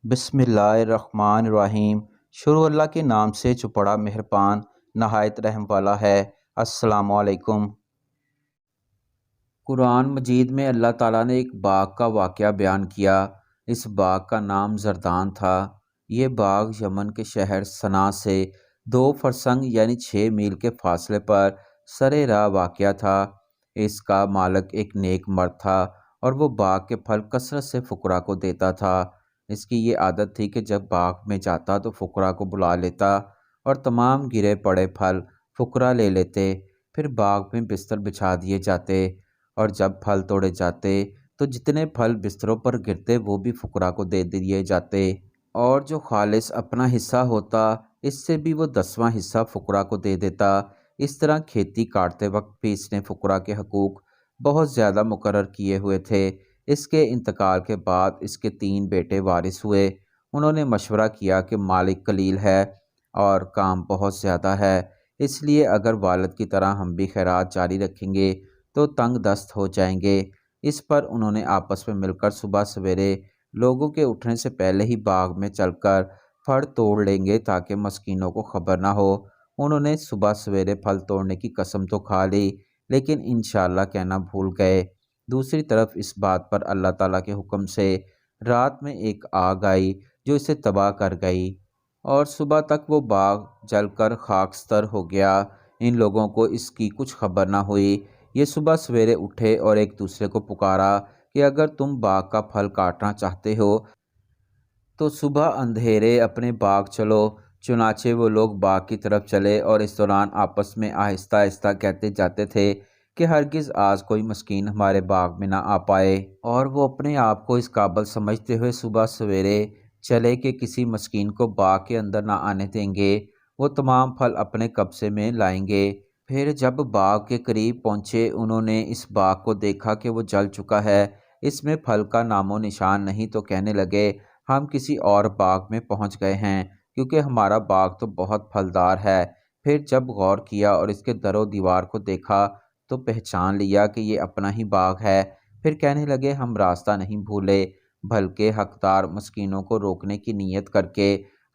بسم اللہ الرحمن الرحیم۔ شروع اللہ کے نام سے جو بڑا مہربان نہایت رحم والا ہے۔ السلام علیکم۔ قرآن مجید میں اللہ تعالیٰ نے ایک باغ کا واقعہ بیان کیا۔ اس باغ کا نام زردان تھا۔ یہ باغ یمن کے شہر صنعا سے 2 فرسنگ یعنی 6 میل کے فاصلے پر سرِ راہ واقع تھا۔ اس کا مالک ایک نیک مرد تھا اور وہ باغ کے پھل کثرت سے فقراء کو دیتا تھا۔ اس کی یہ عادت تھی کہ جب باغ میں جاتا تو فقراء کو بلا لیتا اور تمام گرے پڑے پھل فقراء لے لیتے۔ پھر باغ میں بستر بچھا دیے جاتے اور جب پھل توڑے جاتے تو جتنے پھل بستروں پر گرتے وہ بھی فقراء کو دے دیے جاتے، اور جو خالص اپنا حصہ ہوتا اس سے بھی وہ 10واں حصہ فقراء کو دے دیتا۔ اس طرح کھیتی کاٹتے وقت بھی اس نے فقراء کے حقوق بہت زیادہ مقرر کیے ہوئے تھے۔ اس کے انتقال کے بعد اس کے 3 بیٹے وارث ہوئے۔ انہوں نے مشورہ کیا کہ مالک قلیل ہے اور کام بہت زیادہ ہے، اس لیے اگر والد کی طرح ہم بھی خیرات جاری رکھیں گے تو تنگ دست ہو جائیں گے۔ اس پر انہوں نے آپس میں مل کر صبح سویرے لوگوں کے اٹھنے سے پہلے ہی باغ میں چل کر پھل توڑ لیں گے تاکہ مسکینوں کو خبر نہ ہو۔ انہوں نے صبح سویرے پھل توڑنے کی قسم تو کھا لی لیکن انشاءاللہ کہنا بھول گئے۔ دوسری طرف اس بات پر اللہ تعالیٰ کے حکم سے رات میں ایک آگ آئی جو اسے تباہ کر گئی اور صبح تک وہ باغ جل کر خاکستر ہو گیا۔ ان لوگوں کو اس کی کچھ خبر نہ ہوئی۔ یہ صبح سویرے اٹھے اور ایک دوسرے کو پکارا کہ اگر تم باغ کا پھل کاٹنا چاہتے ہو تو صبح اندھیرے اپنے باغ چلو۔ چنانچہ وہ لوگ باغ کی طرف چلے اور اس دوران آپس میں آہستہ آہستہ کہتے جاتے تھے کہ ہرگز آج کوئی مسکین ہمارے باغ میں نہ آ پائے، اور وہ اپنے آپ کو اس قابل سمجھتے ہوئے صبح سویرے چلے کہ کسی مسکین کو باغ کے اندر نہ آنے دیں گے، وہ تمام پھل اپنے قبضے میں لائیں گے۔ پھر جب باغ کے قریب پہنچے انہوں نے اس باغ کو دیکھا کہ وہ جل چکا ہے، اس میں پھل کا نام و نشان نہیں، تو کہنے لگے ہم کسی اور باغ میں پہنچ گئے ہیں کیونکہ ہمارا باغ تو بہت پھلدار ہے۔ پھر جب غور کیا اور اس کے در و دیوار کو دیکھا تو پہچان لیا کہ یہ اپنا ہی باغ ہے۔ پھر کہنے لگے ہم راستہ نہیں بھولے بلکہ حقدار مسکینوں کو روکنے کی نیت کر کے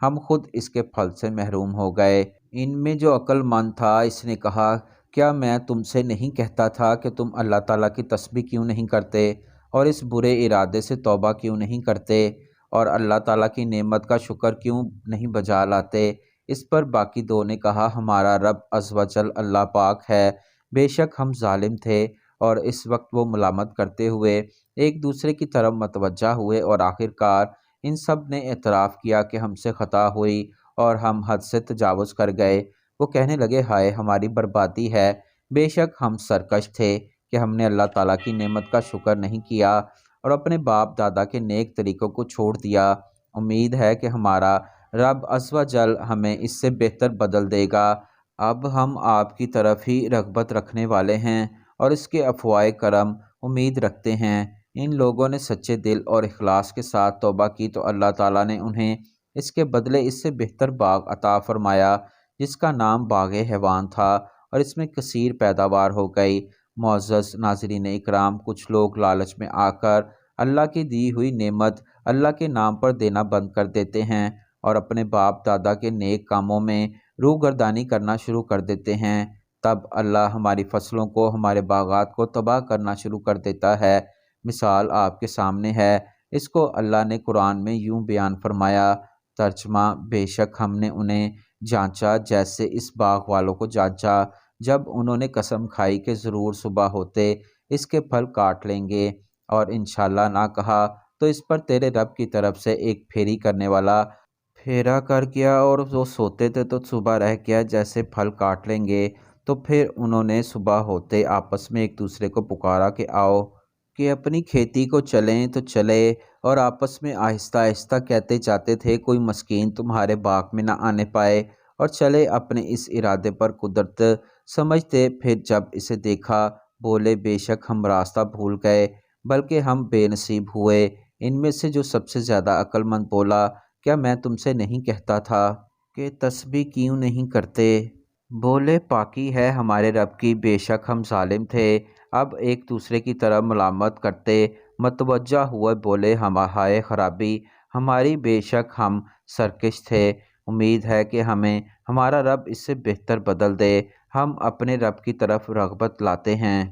ہم خود اس کے پھل سے محروم ہو گئے۔ ان میں جو عقل مند تھا اس نے کہا کیا میں تم سے نہیں کہتا تھا کہ تم اللہ تعالیٰ کی تسبیح کیوں نہیں کرتے اور اس برے ارادے سے توبہ کیوں نہیں کرتے اور اللہ تعالیٰ کی نعمت کا شکر کیوں نہیں بجا لاتے؟ اس پر باقی 2 نے کہا ہمارا رب عز و جل اللہ پاک ہے، بے شک ہم ظالم تھے۔ اور اس وقت وہ ملامت کرتے ہوئے ایک دوسرے کی طرف متوجہ ہوئے اور آخرکار ان سب نے اعتراف کیا کہ ہم سے خطا ہوئی اور ہم حد سے تجاوز کر گئے۔ وہ کہنے لگے ہائے ہماری بربادی ہے، بے شک ہم سرکش تھے کہ ہم نے اللہ تعالیٰ کی نعمت کا شکر نہیں کیا اور اپنے باپ دادا کے نیک طریقوں کو چھوڑ دیا۔ امید ہے کہ ہمارا رب عز و جل ہمیں اس سے بہتر بدل دے گا۔ اب ہم آپ کی طرف ہی رغبت رکھنے والے ہیں اور اس کے عفوائے کرم امید رکھتے ہیں۔ ان لوگوں نے سچے دل اور اخلاص کے ساتھ توبہ کی تو اللہ تعالیٰ نے انہیں اس کے بدلے اس سے بہتر باغ عطا فرمایا جس کا نام باغ حیوان تھا اور اس میں کثیر پیداوار ہو گئی۔ معزز ناظرین اکرام، کچھ لوگ لالچ میں آ کر اللہ کی دی ہوئی نعمت اللہ کے نام پر دینا بند کر دیتے ہیں اور اپنے باپ دادا کے نیک کاموں میں روگردانی کرنا شروع کر دیتے ہیں۔ تب اللہ ہماری فصلوں کو، ہمارے باغات کو تباہ کرنا شروع کر دیتا ہے۔ مثال آپ کے سامنے ہے۔ اس کو اللہ نے قرآن میں یوں بیان فرمایا، ترجمہ بے شک ہم نے انہیں جانچا جیسے اس باغ والوں کو جانچا جب انہوں نے قسم کھائی کہ ضرور صبح ہوتے اس کے پھل کاٹ لیں گے، اور انشاءاللہ نہ کہا تو اس پر تیرے رب کی طرف سے ایک پھیری کرنے والا پھیرا کر گیا، اور وہ سوتے تھے تو صبح رہ گیا جیسے پھل کاٹ لیں گے۔ تو پھر انہوں نے صبح ہوتے آپس میں ایک دوسرے کو پکارا کہ آؤ کہ اپنی کھیتی کو چلیں تو چلے، اور آپس میں آہستہ آہستہ کہتے جاتے تھے کوئی مسکین تمہارے باغ میں نہ آنے پائے، اور چلے اپنے اس ارادے پر قدرت سمجھتے۔ پھر جب اسے دیکھا بولے بے شک ہم راستہ بھول گئے بلکہ ہم بے نصیب ہوئے۔ ان میں سے جو سب سے زیادہ عقل مند بولا کیا میں تم سے نہیں کہتا تھا کہ تسبیح کیوں نہیں کرتے؟ بولے پاکی ہے ہمارے رب کی، بے شک ہم ظالم تھے۔ اب ایک دوسرے کی طرف ملامت کرتے متوجہ ہوئے بولے، ہم ہائے خرابی ہماری، بے شک ہم سرکش تھے، امید ہے کہ ہمیں ہمارا رب اس سے بہتر بدل دے، ہم اپنے رب کی طرف رغبت لاتے ہیں۔